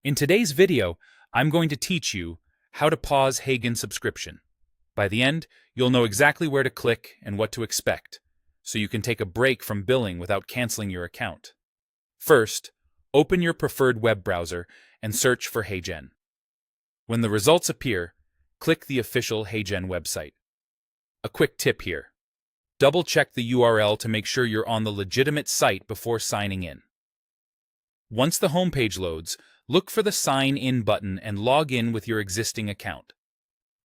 In today's video, I'm going to teach you how to pause Heygen subscription. By the end, you'll know exactly where to click and what to expect, so you can take a break from billing without canceling your account. First, open your preferred web browser and search for Heygen. When the results appear, click the official Heygen website. A quick tip here. Double-check the URL to make sure you're on the legitimate site before signing in. Once the homepage loads, look for the Sign In button and log in with your existing account.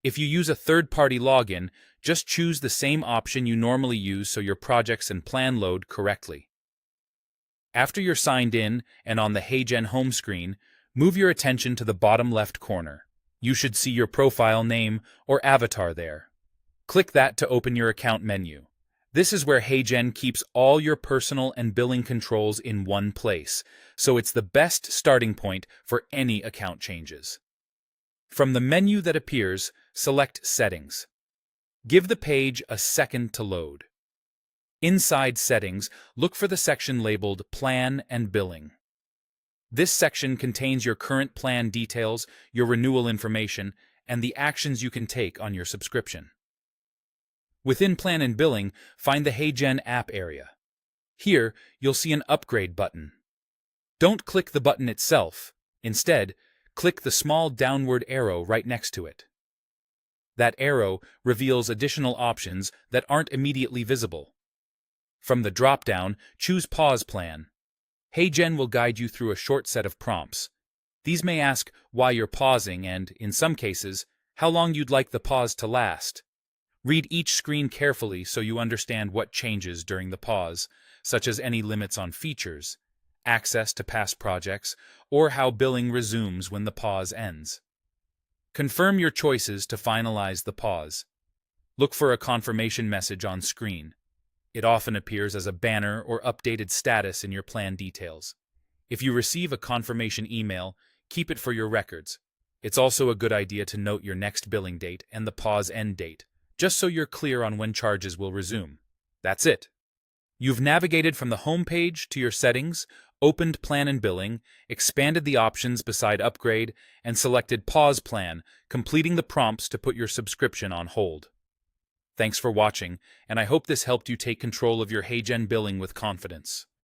If you use a third-party login, just choose the same option you normally use so your projects and plan load correctly. After you're signed in and on the Heygen home screen, move your attention to the bottom left corner. You should see your profile name or avatar there. Click that to open your account menu. This is where Heygen keeps all your personal and billing controls in one place, so it's the best starting point for any account changes. From the menu that appears, select Settings. Give the page a second to load. Inside Settings, look for the section labeled Plan and Billing. This section contains your current plan details, your renewal information, and the actions you can take on your subscription. Within Plan and Billing, find the Heygen app area. Here, you'll see an Upgrade button. Don't click the button itself. Instead, click the small downward arrow right next to it. That arrow reveals additional options that aren't immediately visible. From the drop-down, choose Pause Plan. Heygen will guide you through a short set of prompts. These may ask why you're pausing and, in some cases, how long you'd like the pause to last. Read each screen carefully so you understand what changes during the pause, such as any limits on features, access to past projects, or how billing resumes when the pause ends. Confirm your choices to finalize the pause. Look for a confirmation message on screen. It often appears as a banner or updated status in your plan details. If you receive a confirmation email, keep it for your records. It's also a good idea to note your next billing date and the pause end date, just so you're clear on when charges will resume. That's it. You've navigated from the home page to your settings, opened Plan and Billing, expanded the options beside Upgrade, and selected Pause Plan, completing the prompts to put your subscription on hold. Thanks for watching, and I hope this helped you take control of your Heygen billing with confidence.